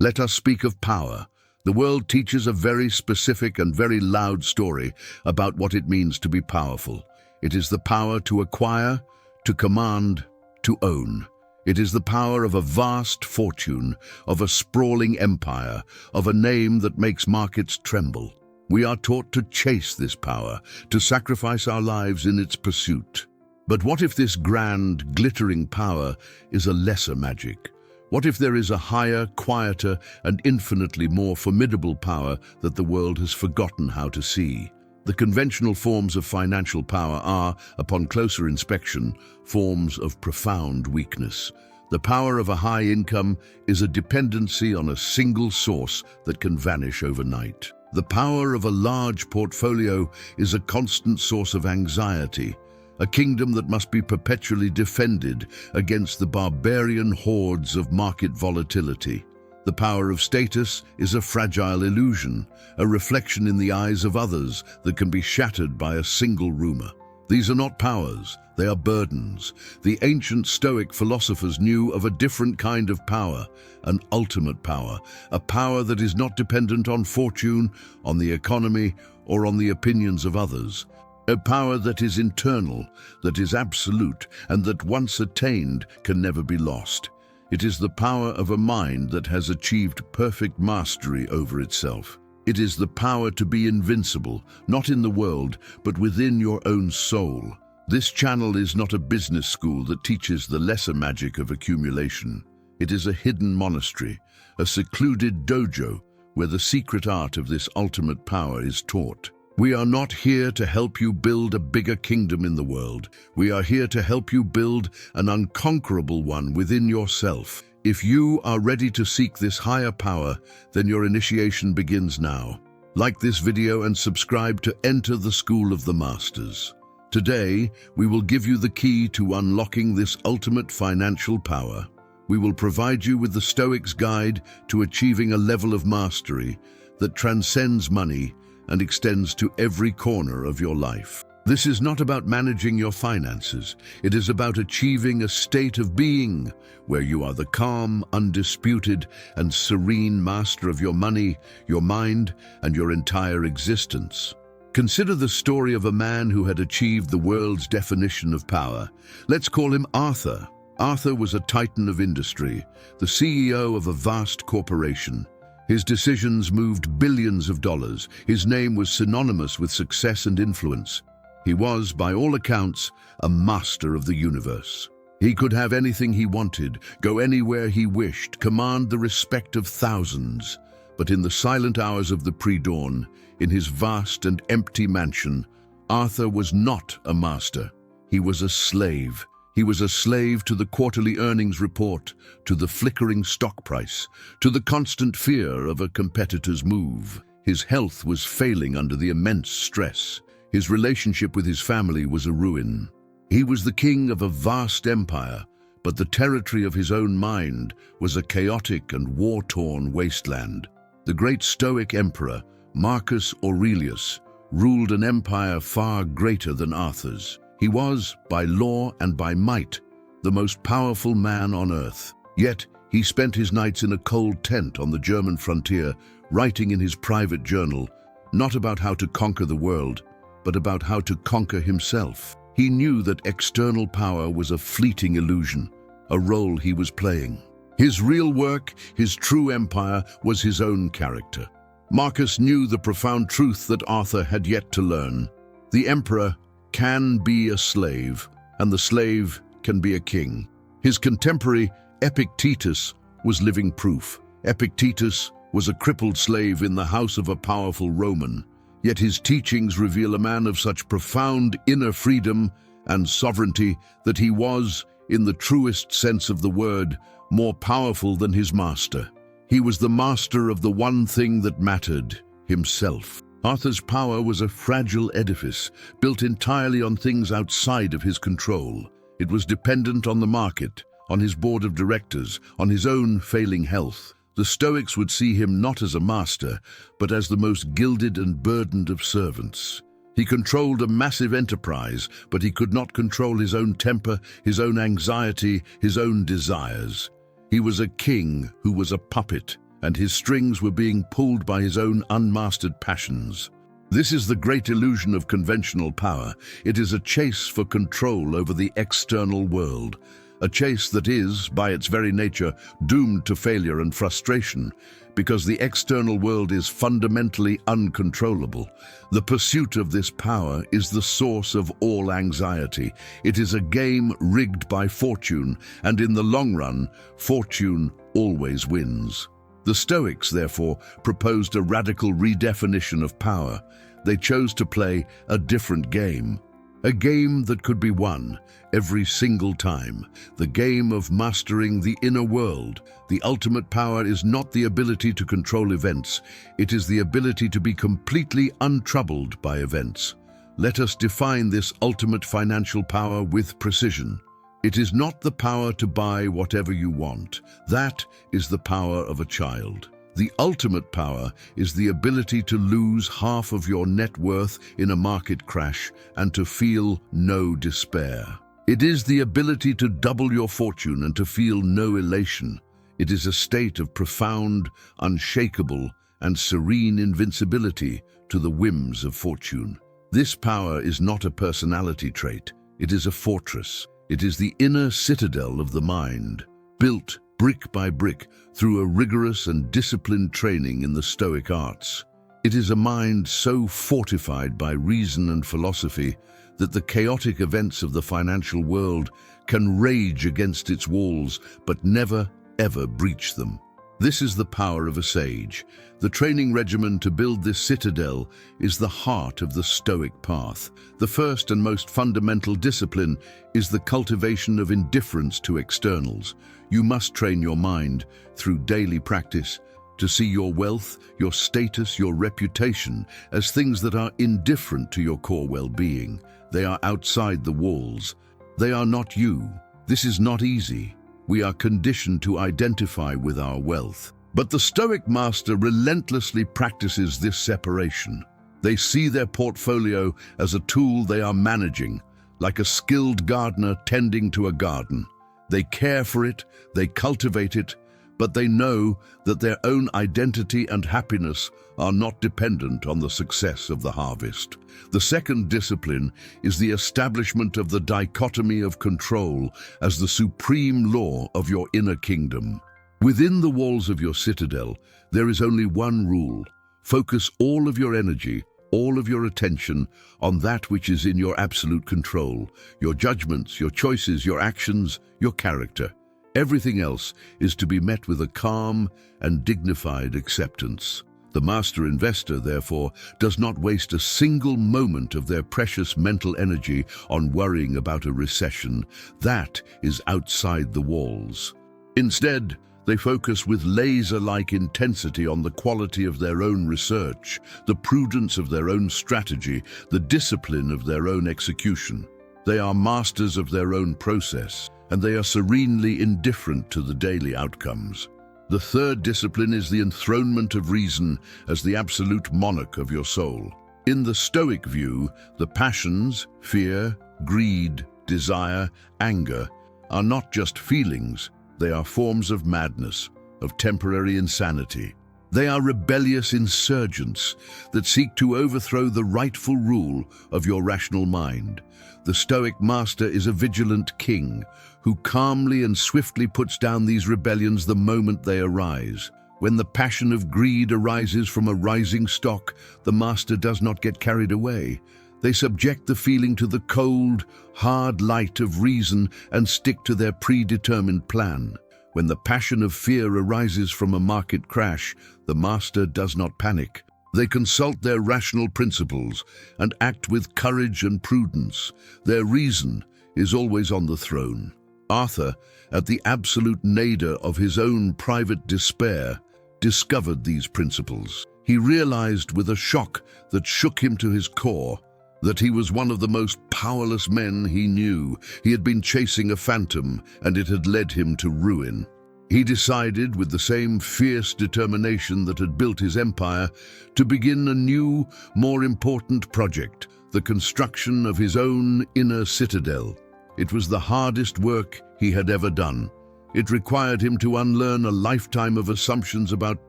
Let us speak of power. The world teaches a very specific and very loud story about what it means to be powerful. It is the power to acquire, to command, to own. It is the power of a vast fortune, of a sprawling empire, of a name that makes markets tremble. We are taught to chase this power, to sacrifice our lives in its pursuit. But what if this grand, glittering power is a lesser magic? What if there is a higher, quieter, and infinitely more formidable power that the world has forgotten how to see? The conventional forms of financial power are, upon closer inspection, forms of profound weakness. The power of a high income is a dependency on a single source that can vanish overnight. The power of a large portfolio is a constant source of anxiety, a kingdom that must be perpetually defended against the barbarian hordes of market volatility. The power of status is a fragile illusion, a reflection in the eyes of others that can be shattered by a single rumor. These are not powers, they are burdens. The ancient Stoic philosophers knew of a different kind of power, an ultimate power, a power that is not dependent on fortune, on the economy, or on the opinions of others. A power that is internal, that is absolute, and that once attained can never be lost. It is the power of a mind that has achieved perfect mastery over itself. It is the power to be invincible, not in the world, but within your own soul. This channel is not a business school that teaches the lesser magic of accumulation. It is a hidden monastery, a secluded dojo where the secret art of this ultimate power is taught. We are not here to help you build a bigger kingdom in the world. We are here to help you build an unconquerable one within yourself. If you are ready to seek this higher power, then your initiation begins now. Like this video and subscribe to enter the School of the Masters. Today, we will give you the key to unlocking this ultimate financial power. We will provide you with the Stoics' guide to achieving a level of mastery that transcends money and extends to every corner of your life. This is not about managing your finances. It is about achieving a state of being where you are the calm, undisputed, and serene master of your money, your mind, and your entire existence. Consider the story of a man who had achieved the world's definition of power. Let's call him Arthur. Arthur was a titan of industry, the CEO of a vast corporation. His decisions moved billions of dollars. His name was synonymous with success and influence. He was, by all accounts, a master of the universe. He could have anything he wanted, go anywhere he wished, command the respect of thousands. But in the silent hours of the pre-dawn, in his vast and empty mansion, Arthur was not a master. He was a slave. He was a slave to the quarterly earnings report, to the flickering stock price, to the constant fear of a competitor's move. His health was failing under the immense stress. His relationship with his family was a ruin. He was the king of a vast empire, but the territory of his own mind was a chaotic and war-torn wasteland. The great Stoic emperor, Marcus Aurelius, ruled an empire far greater than Arthur's. He was, by law and by might, the most powerful man on earth. Yet, he spent his nights in a cold tent on the German frontier, writing in his private journal, not about how to conquer the world, but about how to conquer himself. He knew that external power was a fleeting illusion, a role he was playing. His real work, his true empire, was his own character. Marcus knew the profound truth that Arthur had yet to learn. The emperor can be a slave, and the slave can be a king. His contemporary, Epictetus, was living proof. Epictetus was a crippled slave in the house of a powerful Roman, yet his teachings reveal a man of such profound inner freedom and sovereignty that he was, in the truest sense of the word, more powerful than his master. He was the master of the one thing that mattered, himself. Arthur's power was a fragile edifice, built entirely on things outside of his control. It was dependent on the market, on his board of directors, on his own failing health. The Stoics would see him not as a master, but as the most gilded and burdened of servants. He controlled a massive enterprise, but he could not control his own temper, his own anxiety, his own desires. He was a king who was a puppet, and his strings were being pulled by his own unmastered passions. This is the great illusion of conventional power. It is a chase for control over the external world, a chase that is, by its very nature, doomed to failure and frustration, because the external world is fundamentally uncontrollable. The pursuit of this power is the source of all anxiety. It is a game rigged by fortune, and in the long run, fortune always wins. The Stoics, therefore, proposed a radical redefinition of power. They chose to play a different game. A game that could be won every single time. The game of mastering the inner world. The ultimate power is not the ability to control events. It is the ability to be completely untroubled by events. Let us define this ultimate financial power with precision. It is not the power to buy whatever you want. That is the power of a child. The ultimate power is the ability to lose half of your net worth in a market crash and to feel no despair. It is the ability to double your fortune and to feel no elation. It is a state of profound, unshakable, and serene invincibility to the whims of fortune. This power is not a personality trait. It is a fortress. It is the inner citadel of the mind, built brick by brick through a rigorous and disciplined training in the Stoic arts. It is a mind so fortified by reason and philosophy that the chaotic events of the financial world can rage against its walls but never, ever breach them. This is the power of a sage. The training regimen to build this citadel is the heart of the Stoic path. The first and most fundamental discipline is the cultivation of indifference to externals. You must train your mind through daily practice to see your wealth, your status, your reputation as things that are indifferent to your core well-being. They are outside the walls. They are not you. This is not easy. We are conditioned to identify with our wealth. But the Stoic master relentlessly practices this separation. They see their portfolio as a tool they are managing, like a skilled gardener tending to a garden. They care for it, they cultivate it, but they know that their own identity and happiness are not dependent on the success of the harvest. The second discipline is the establishment of the dichotomy of control as the supreme law of your inner kingdom. Within the walls of your citadel, there is only one rule. Focus all of your energy, all of your attention on that which is in your absolute control, your judgments, your choices, your actions, your character. Everything else is to be met with a calm and dignified acceptance. The master investor, therefore, does not waste a single moment of their precious mental energy on worrying about a recession. That is outside the walls. Instead, they focus with laser-like intensity on the quality of their own research, the prudence of their own strategy, the discipline of their own execution. They are masters of their own process, and they are serenely indifferent to the daily outcomes. The third discipline is the enthronement of reason as the absolute monarch of your soul. In the Stoic view, the passions, fear, greed, desire, anger, are not just feelings. They are forms of madness, of temporary insanity. They are rebellious insurgents that seek to overthrow the rightful rule of your rational mind. The Stoic master is a vigilant king who calmly and swiftly puts down these rebellions the moment they arise. When the passion of greed arises from a rising stock, the master does not get carried away. They subject the feeling to the cold, hard light of reason and stick to their predetermined plan. When the passion of fear arises from a market crash, the master does not panic. They consult their rational principles and act with courage and prudence. Their reason is always on the throne. Arthur, at the absolute nadir of his own private despair, discovered these principles. He realized with a shock that shook him to his core that he was one of the most powerless men he knew. He had been chasing a phantom, and it had led him to ruin. He decided, with the same fierce determination that had built his empire, to begin a new, more important project, the construction of his own inner citadel. It was the hardest work he had ever done. It required him to unlearn a lifetime of assumptions about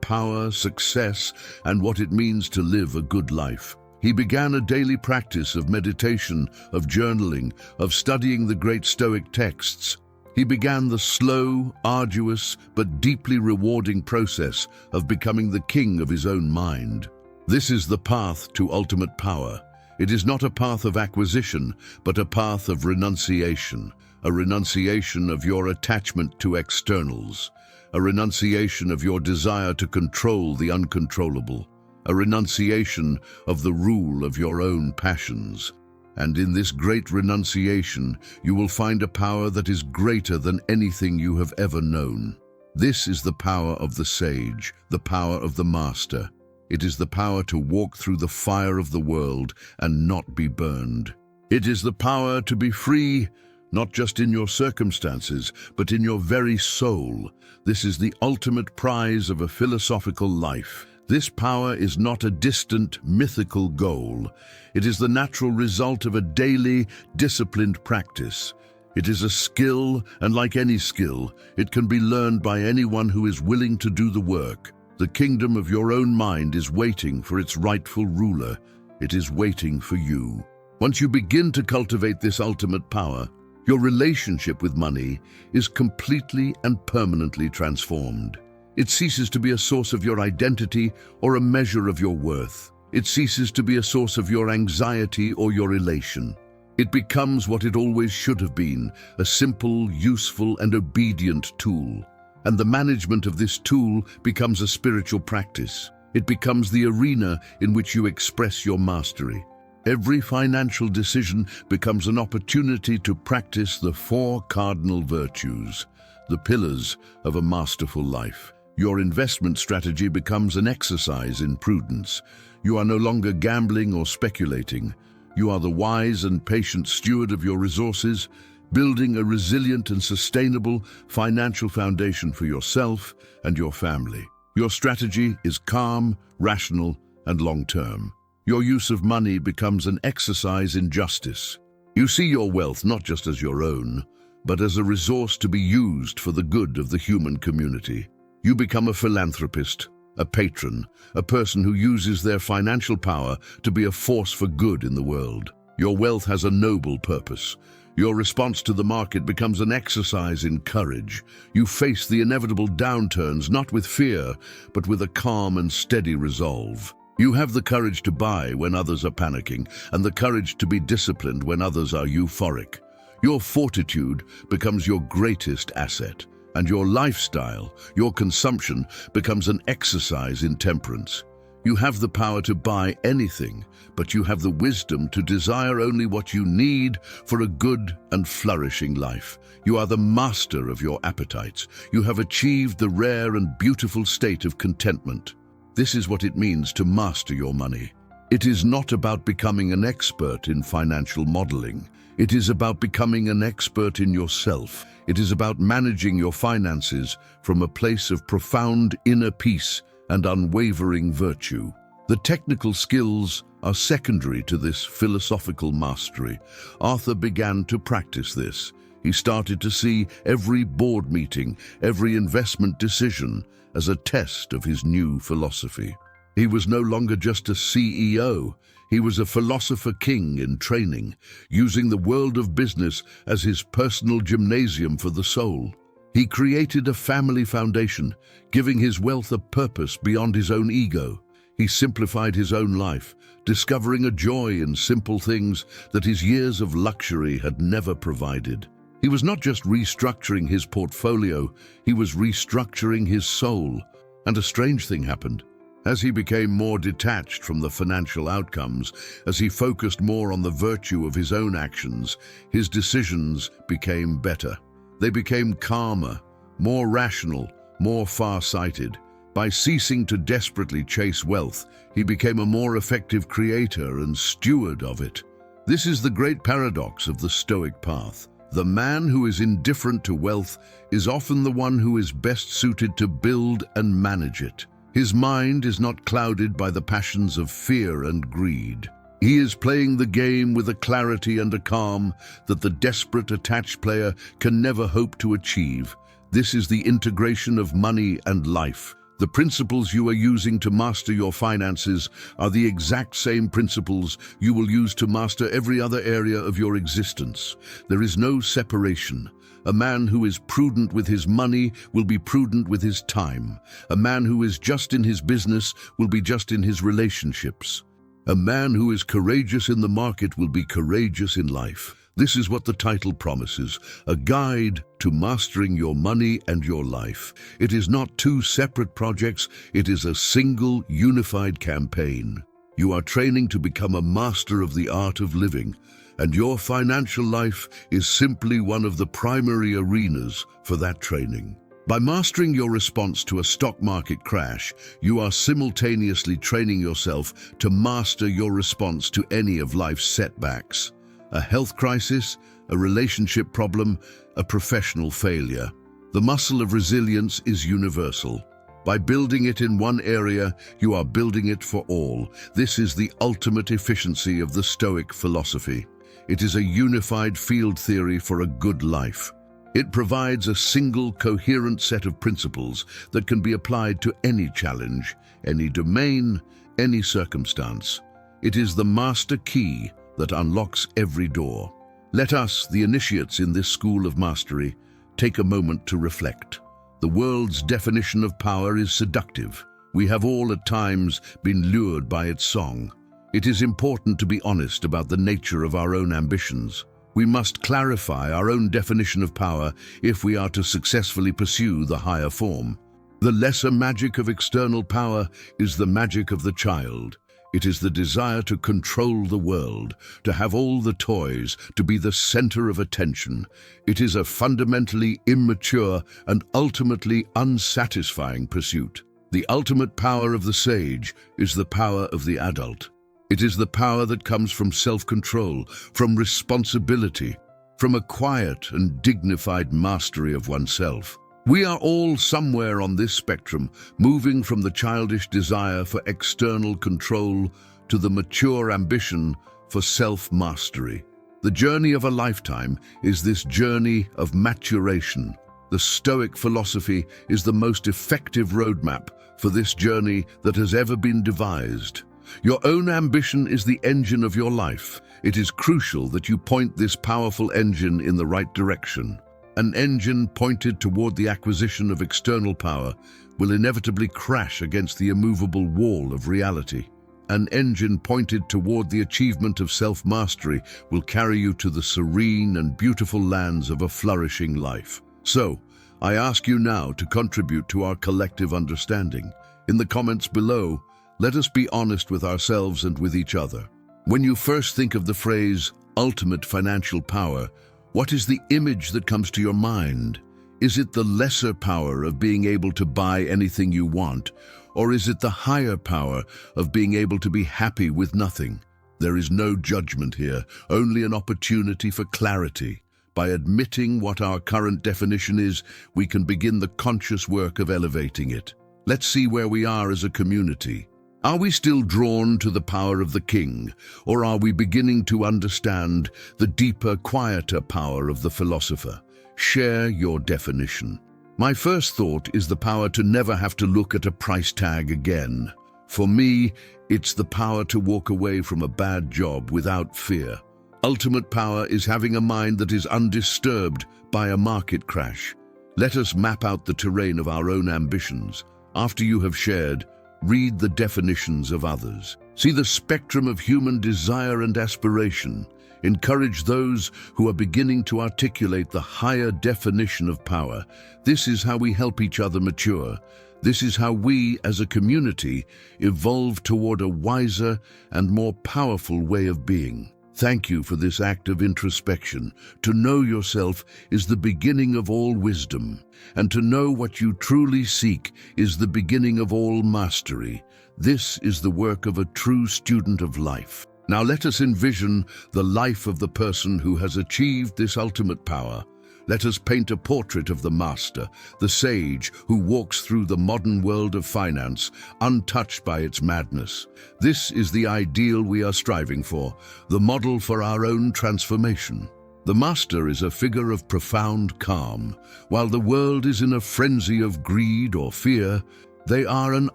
power, success, and what it means to live a good life. He began a daily practice of meditation, of journaling, of studying the great Stoic texts. He began the slow, arduous, but deeply rewarding process of becoming the king of his own mind. This is the path to ultimate power. It is not a path of acquisition, but a path of renunciation, a renunciation of your attachment to externals, a renunciation of your desire to control the uncontrollable, a renunciation of the rule of your own passions. And in this great renunciation, you will find a power that is greater than anything you have ever known. This is the power of the sage, the power of the master. It is the power to walk through the fire of the world and not be burned. It is the power to be free, not just in your circumstances, but in your very soul. This is the ultimate prize of a philosophical life. This power is not a distant, mythical goal. It is the natural result of a daily, disciplined practice. It is a skill, and like any skill, it can be learned by anyone who is willing to do the work. The kingdom of your own mind is waiting for its rightful ruler. It is waiting for you. Once you begin to cultivate this ultimate power, your relationship with money is completely and permanently transformed. It ceases to be a source of your identity or a measure of your worth. It ceases to be a source of your anxiety or your elation. It becomes what it always should have been, a simple, useful, and obedient tool. And the management of this tool becomes a spiritual practice. It becomes the arena in which you express your mastery. Every financial decision becomes an opportunity to practice the 4 cardinal virtues, the pillars of a masterful life. Your investment strategy becomes an exercise in prudence. You are no longer gambling or speculating. You are the wise and patient steward of your resources, building a resilient and sustainable financial foundation for yourself and your family. Your strategy is calm, rational, and long-term. Your use of money becomes an exercise in justice. You see your wealth not just as your own, but as a resource to be used for the good of the human community. You become a philanthropist, a patron, a person who uses their financial power to be a force for good in the world. Your wealth has a noble purpose. Your response to the market becomes an exercise in courage. You face the inevitable downturns not with fear, but with a calm and steady resolve. You have the courage to buy when others are panicking, and the courage to be disciplined when others are euphoric. Your fortitude becomes your greatest asset, and your lifestyle, your consumption, becomes an exercise in temperance. You have the power to buy anything, but you have the wisdom to desire only what you need for a good and flourishing life. You are the master of your appetites. You have achieved the rare and beautiful state of contentment. This is what it means to master your money. It is not about becoming an expert in financial modeling. It is about becoming an expert in yourself. It is about managing your finances from a place of profound inner peace and unwavering virtue. The technical skills are secondary to this philosophical mastery. Arthur began to practice this. He started to see every board meeting, every investment decision as a test of his new philosophy. He was no longer just a CEO. He was a philosopher king in training, using the world of business as his personal gymnasium for the soul. He created a family foundation, giving his wealth a purpose beyond his own ego. He simplified his own life, discovering a joy in simple things that his years of luxury had never provided. He was not just restructuring his portfolio, he was restructuring his soul. And a strange thing happened. As he became more detached from the financial outcomes, as he focused more on the virtue of his own actions, his decisions became better. They became calmer, more rational, more far-sighted. By ceasing to desperately chase wealth, he became a more effective creator and steward of it. This is the great paradox of the Stoic path. The man who is indifferent to wealth is often the one who is best suited to build and manage it. His mind is not clouded by the passions of fear and greed. He is playing the game with a clarity and a calm that the desperate attached player can never hope to achieve. This is the integration of money and life. The principles you are using to master your finances are the exact same principles you will use to master every other area of your existence. There is no separation. A man who is prudent with his money will be prudent with his time. A man who is just in his business will be just in his relationships. A man who is courageous in the market will be courageous in life. This is what the title promises, a guide to mastering your money and your life. It is not two separate projects, it is a single, unified campaign. You are training to become a master of the art of living, and your financial life is simply one of the primary arenas for that training. By mastering your response to a stock market crash, you are simultaneously training yourself to master your response to any of life's setbacks. A health crisis, a relationship problem, a professional failure. The muscle of resilience is universal. By building it in one area, you are building it for all. This is the ultimate efficiency of the Stoic philosophy. It is a unified field theory for a good life. It provides a single, coherent set of principles that can be applied to any challenge, any domain, any circumstance. It is the master key that unlocks every door. Let us, the initiates in this school of mastery, take a moment to reflect. The world's definition of power is seductive. We have all at times been lured by its song. It is important to be honest about the nature of our own ambitions. We must clarify our own definition of power if we are to successfully pursue the higher form. The lesser magic of external power is the magic of the child. It is the desire to control the world, to have all the toys, to be the center of attention. It is a fundamentally immature and ultimately unsatisfying pursuit. The ultimate power of the sage is the power of the adult. It is the power that comes from self-control, from responsibility, from a quiet and dignified mastery of oneself. We are all somewhere on this spectrum, moving from the childish desire for external control to the mature ambition for self-mastery. The journey of a lifetime is this journey of maturation. The Stoic philosophy is the most effective roadmap for this journey that has ever been devised. Your own ambition is the engine of your life. It is crucial that you point this powerful engine in the right direction. An engine pointed toward the acquisition of external power will inevitably crash against the immovable wall of reality. An engine pointed toward the achievement of self-mastery will carry you to the serene and beautiful lands of a flourishing life. So, I ask you now to contribute to our collective understanding. In the comments below, let us be honest with ourselves and with each other. When you first think of the phrase, ultimate financial power, what is the image that comes to your mind? Is it the lesser power of being able to buy anything you want? Or is it the higher power of being able to be happy with nothing? There is no judgment here, only an opportunity for clarity. By admitting what our current definition is, we can begin the conscious work of elevating it. Let's see where we are as a community. Are we still drawn to the power of the king, or are we beginning to understand the deeper, quieter power of the philosopher? Share your definition. My first thought is the power to never have to look at a price tag again. For me, it's the power to walk away from a bad job without fear. Ultimate power is having a mind that is undisturbed by a market crash. Let us map out the terrain of our own ambitions. After you have shared, read the definitions of others. See the spectrum of human desire and aspiration. Encourage those who are beginning to articulate the higher definition of power. This is how we help each other mature. This is how we, as a community, evolve toward a wiser and more powerful way of being. Thank you for this act of introspection. To know yourself is the beginning of all wisdom, and to know what you truly seek is the beginning of all mastery. This is the work of a true student of life. Now let us envision the life of the person who has achieved this ultimate power. Let us paint a portrait of the master, the sage who walks through the modern world of finance, untouched by its madness. This is the ideal we are striving for, the model for our own transformation. The master is a figure of profound calm. While the world is in a frenzy of greed or fear, they are an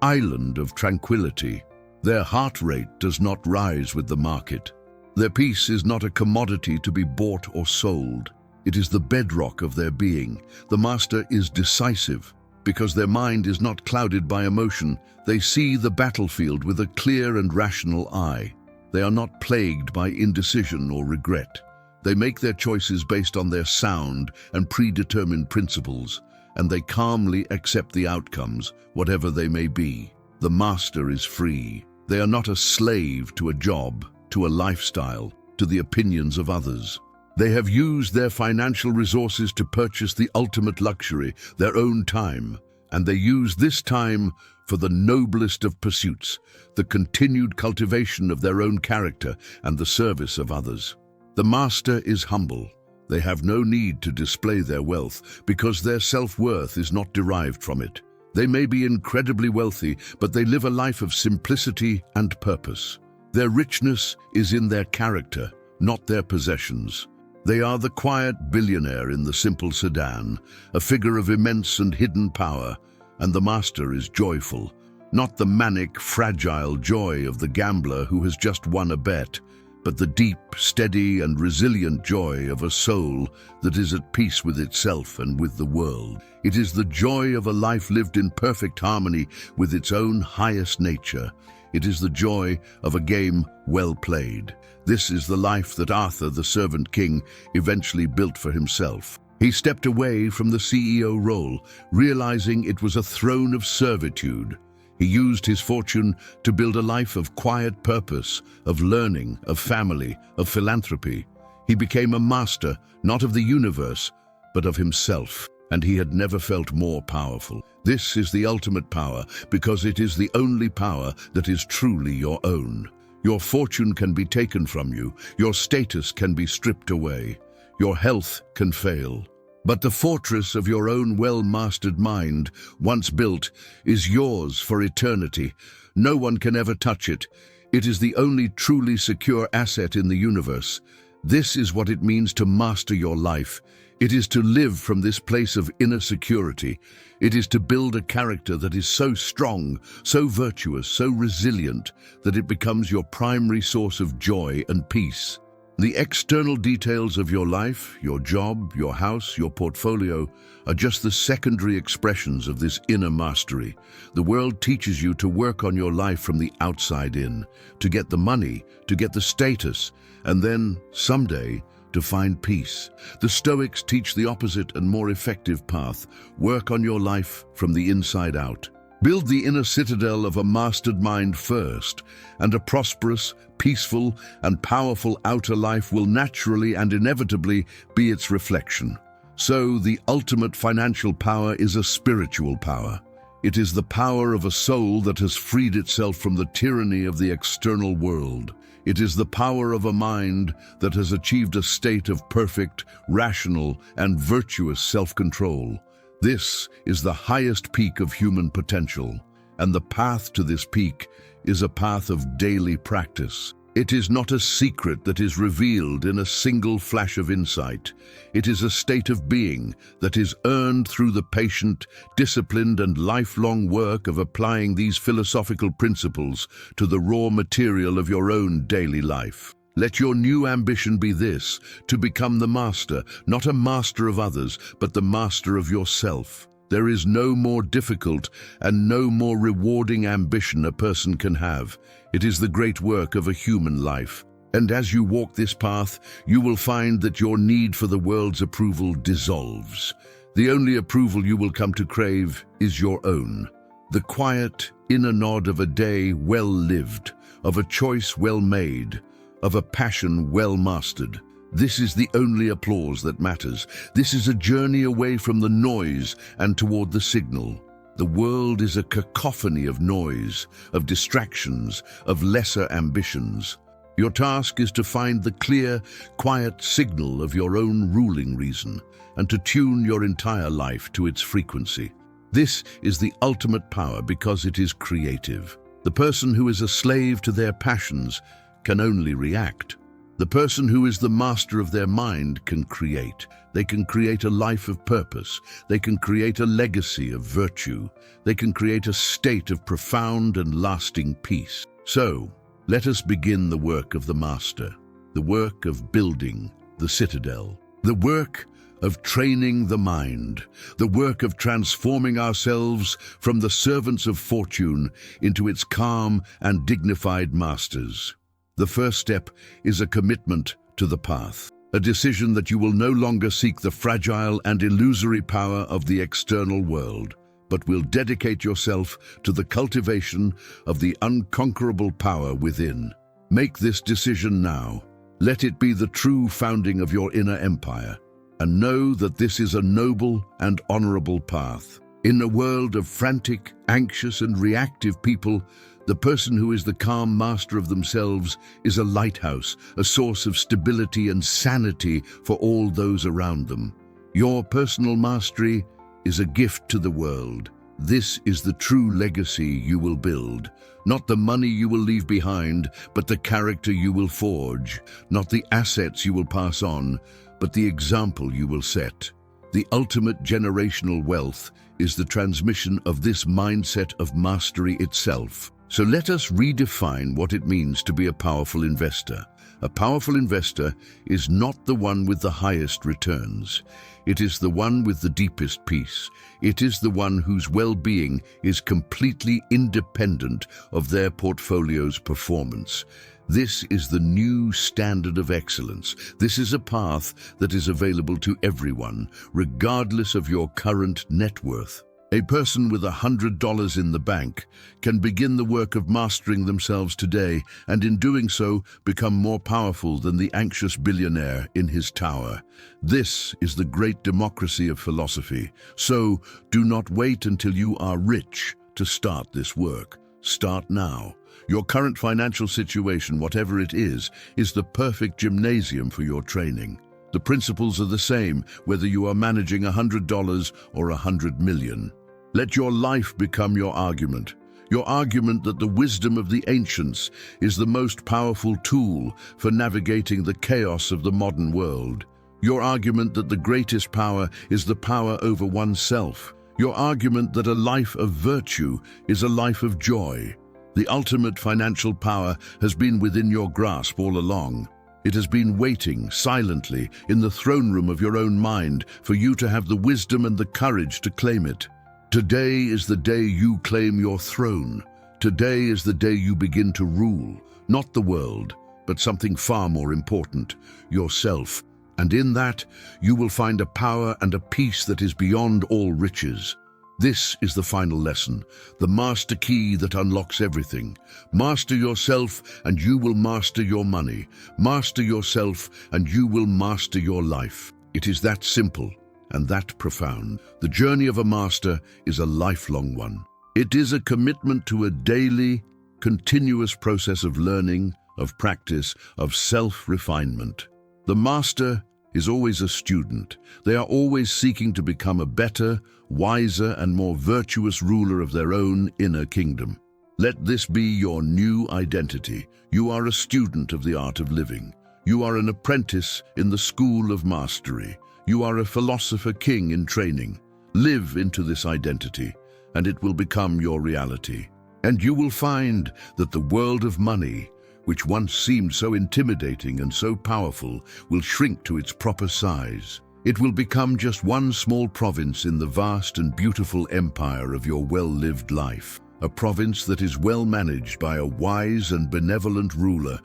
island of tranquility. Their heart rate does not rise with the market. Their peace is not a commodity to be bought or sold. It is the bedrock of their being. The master is decisive. Because their mind is not clouded by emotion, they see the battlefield with a clear and rational eye. They are not plagued by indecision or regret. They make their choices based on their sound and predetermined principles, and they calmly accept the outcomes, whatever they may be. The master is free. They are not a slave to a job, to a lifestyle, to the opinions of others. They have used their financial resources to purchase the ultimate luxury, their own time, and they use this time for the noblest of pursuits, the continued cultivation of their own character and the service of others. The master is humble. They have no need to display their wealth because their self-worth is not derived from it. They may be incredibly wealthy, but they live a life of simplicity and purpose. Their richness is in their character, not their possessions. They are the quiet billionaire in the simple sedan, a figure of immense and hidden power, and the master is joyful, not the manic, fragile joy of the gambler who has just won a bet, but the deep, steady, and resilient joy of a soul that is at peace with itself and with the world. It is the joy of a life lived in perfect harmony with its own highest nature. It is the joy of a game well played. This is the life that Arthur, the servant king, eventually built for himself. He stepped away from the CEO role, realizing it was a throne of servitude. He used his fortune to build a life of quiet purpose, of learning, of family, of philanthropy. He became a master, not of the universe, but of himself, and he had never felt more powerful. This is the ultimate power, because it is the only power that is truly your own. Your fortune can be taken from you, your status can be stripped away, your health can fail. But the fortress of your own well-mastered mind, once built, is yours for eternity. No one can ever touch it. It is the only truly secure asset in the universe. This is what it means to master your life. It is to live from this place of inner security. It is to build a character that is so strong, so virtuous, so resilient, that it becomes your primary source of joy and peace. The external details of your life, your job, your house, your portfolio, are just the secondary expressions of this inner mastery. The world teaches you to work on your life from the outside in, to get the money, to get the status, and then, someday, to find peace. The Stoics teach the opposite and more effective path. Work on your life from the inside out. Build the inner citadel of a mastered mind first, and a prosperous, peaceful, and powerful outer life will naturally and inevitably be its reflection. So, the ultimate financial power is a spiritual power. It is the power of a soul that has freed itself from the tyranny of the external world. It is the power of a mind that has achieved a state of perfect, rational, and virtuous self-control. This is the highest peak of human potential, and the path to this peak is a path of daily practice. It is not a secret that is revealed in a single flash of insight. It is a state of being that is earned through the patient, disciplined, and lifelong work of applying these philosophical principles to the raw material of your own daily life. Let your new ambition be this: to become the master, not a master of others, but the master of yourself. There is no more difficult and no more rewarding ambition a person can have. It is the great work of a human life. And as you walk this path, you will find that your need for the world's approval dissolves. The only approval you will come to crave is your own. The quiet inner nod of a day well lived, of a choice well made, of a passion well mastered. This is the only applause that matters. This is a journey away from the noise and toward the signal. The world is a cacophony of noise, of distractions, of lesser ambitions. Your task is to find the clear, quiet signal of your own ruling reason and to tune your entire life to its frequency. This is the ultimate power because it is creative. The person who is a slave to their passions can only react. The person who is the master of their mind can create. They can create a life of purpose. They can create a legacy of virtue. They can create a state of profound and lasting peace. So, let us begin the work of the master, the work of building the citadel, the work of training the mind, the work of transforming ourselves from the servants of fortune into its calm and dignified masters. The first step is a commitment to the path, a decision that you will no longer seek the fragile and illusory power of the external world, but will dedicate yourself to the cultivation of the unconquerable power within. Make this decision now. Let it be the true founding of your inner empire, and know that this is a noble and honorable path. In a world of frantic, anxious, and reactive people, the person who is the calm master of themselves is a lighthouse, a source of stability and sanity for all those around them. Your personal mastery is a gift to the world. This is the true legacy you will build. Not the money you will leave behind, but the character you will forge. Not the assets you will pass on, but the example you will set. The ultimate generational wealth is the transmission of this mindset of mastery itself. So let us redefine what it means to be a powerful investor. A powerful investor is not the one with the highest returns. It is the one with the deepest peace. It is the one whose well-being is completely independent of their portfolio's performance. This is the new standard of excellence. This is a path that is available to everyone, regardless of your current net worth. A person with $100 in the bank can begin the work of mastering themselves today, and in doing so become more powerful than the anxious billionaire in his tower. This is the great democracy of philosophy. So do not wait until you are rich to start this work. Start now. Your current financial situation, whatever it is the perfect gymnasium for your training. The principles are the same, whether you are managing $100 or $100 million. Let your life become your argument that the wisdom of the ancients is the most powerful tool for navigating the chaos of the modern world. Your argument that the greatest power is the power over oneself. Your argument that a life of virtue is a life of joy. The ultimate financial power has been within your grasp all along. It has been waiting silently in the throne room of your own mind for you to have the wisdom and the courage to claim it. Today is the day you claim your throne. Today is the day you begin to rule, not the world, but something far more important, yourself. And in that, you will find a power and a peace that is beyond all riches. This is the final lesson, the master key that unlocks everything. Master yourself and you will master your money. Master yourself and you will master your life. It is that simple and that profound. The journey of a master is a lifelong one. It is a commitment to a daily, continuous process of learning, of practice, of self-refinement. The master is always a student. They are always seeking to become a better, wiser, and more virtuous ruler of their own inner kingdom. Let this be your new identity. You are a student of the art of living. You are an apprentice in the school of mastery. You are a philosopher king in training. Live into this identity, and it will become your reality. And you will find that the world of money, which once seemed so intimidating and so powerful, will shrink to its proper size. It will become just one small province in the vast and beautiful empire of your well-lived life. A province that is well managed by a wise and benevolent ruler.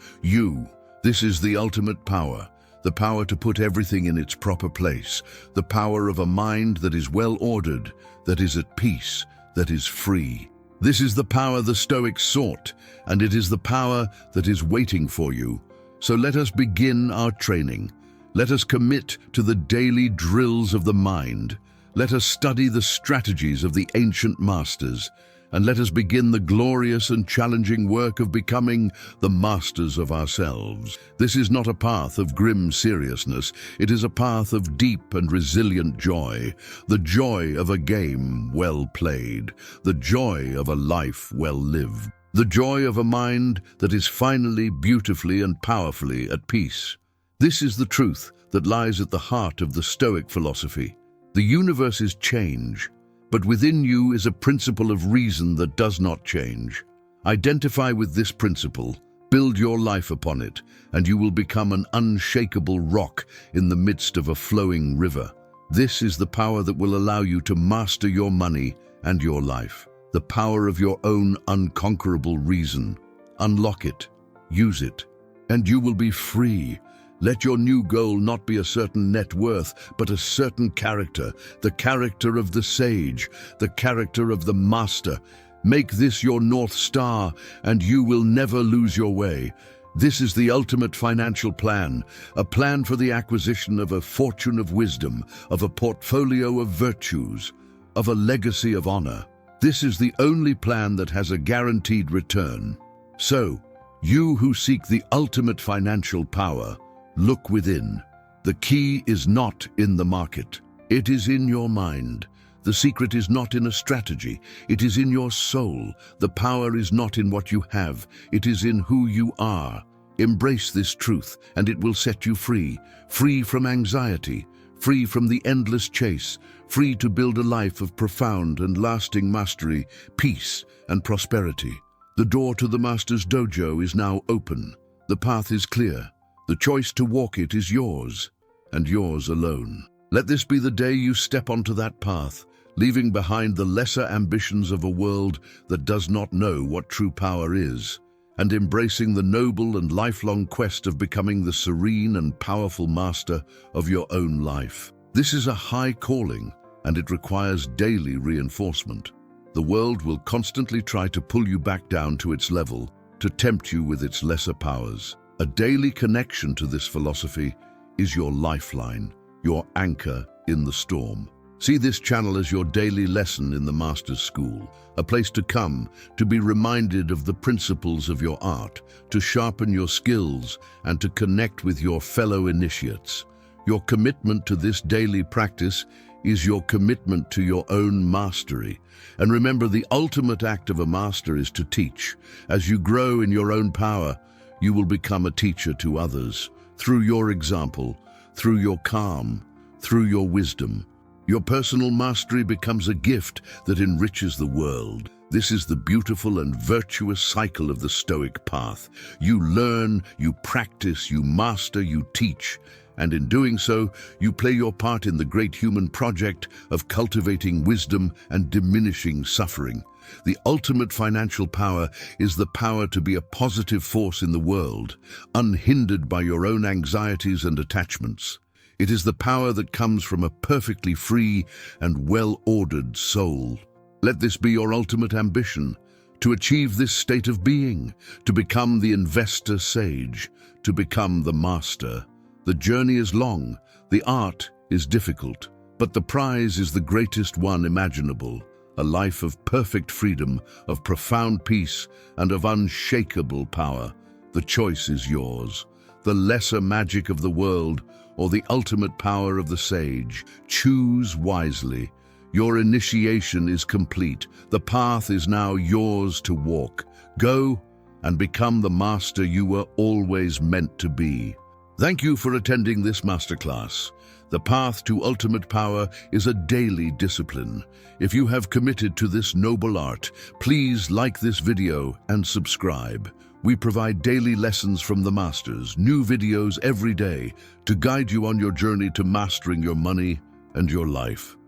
This is the ultimate power. The power to put everything in its proper place. The power of a mind that is well ordered, that is at peace, that is free. This is the power the Stoics sought, and it is the power that is waiting for you. So let us begin our training. Let us commit to the daily drills of the mind. Let us study the strategies of the ancient masters, and let us begin the glorious and challenging work of becoming the masters of ourselves. This is not a path of grim seriousness. It is a path of deep and resilient joy, the joy of a game well played, the joy of a life well lived. The joy of a mind that is finally, beautifully, and powerfully at peace. This is the truth that lies at the heart of the Stoic philosophy. The universe is change, but within you is a principle of reason that does not change. Identify with this principle, build your life upon it, and you will become an unshakable rock in the midst of a flowing river. This is the power that will allow you to master your money and your life. The power of your own unconquerable reason. Unlock it, use it, and you will be free. Let your new goal not be a certain net worth, but a certain character, the character of the sage, the character of the master. Make this your North Star, and you will never lose your way. This is the ultimate financial plan, a plan for the acquisition of a fortune of wisdom, of a portfolio of virtues, of a legacy of honor. This is the only plan that has a guaranteed return. So, you who seek the ultimate financial power, look within. The key is not in the market. It is in your mind. The secret is not in a strategy. It is in your soul. The power is not in what you have. It is in who you are. Embrace this truth, and it will set you free. Free from anxiety. Free from the endless chase, free to build a life of profound and lasting mastery, peace, and prosperity. The door to the Master's dojo is now open. The path is clear. The choice to walk it is yours, and yours alone. Let this be the day you step onto that path, leaving behind the lesser ambitions of a world that does not know what true power is, and embracing the noble and lifelong quest of becoming the serene and powerful master of your own life. This is a high calling, and it requires daily reinforcement. The world will constantly try to pull you back down to its level, to tempt you with its lesser powers. A daily connection to this philosophy is your lifeline, your anchor in the storm. See this channel as your daily lesson in the Master's School, a place to come, to be reminded of the principles of your art, to sharpen your skills, and to connect with your fellow initiates. Your commitment to this daily practice is your commitment to your own mastery. And remember, the ultimate act of a master is to teach. As you grow in your own power, you will become a teacher to others, through your example, through your calm, through your wisdom. Your personal mastery becomes a gift that enriches the world. This is the beautiful and virtuous cycle of the Stoic path. You learn, you practice, you master, you teach, and in doing so, you play your part in the great human project of cultivating wisdom and diminishing suffering. The ultimate financial power is the power to be a positive force in the world, unhindered by your own anxieties and attachments. It is the power that comes from a perfectly free and well-ordered soul. Let this be your ultimate ambition, to achieve this state of being, to become the investor sage, to become the master. The journey is long, the art is difficult, but the prize is the greatest one imaginable, a life of perfect freedom, of profound peace, and of unshakable power. The choice is yours. The lesser magic of the world, or the ultimate power of the sage. Choose wisely. Your initiation is complete. The path is now yours to walk. Go and become the master you were always meant to be. Thank you for attending this masterclass. The path to ultimate power is a daily discipline. If you have committed to this noble art, please like this video and subscribe. We provide daily lessons from the masters, new videos every day to guide you on your journey to mastering your money and your life.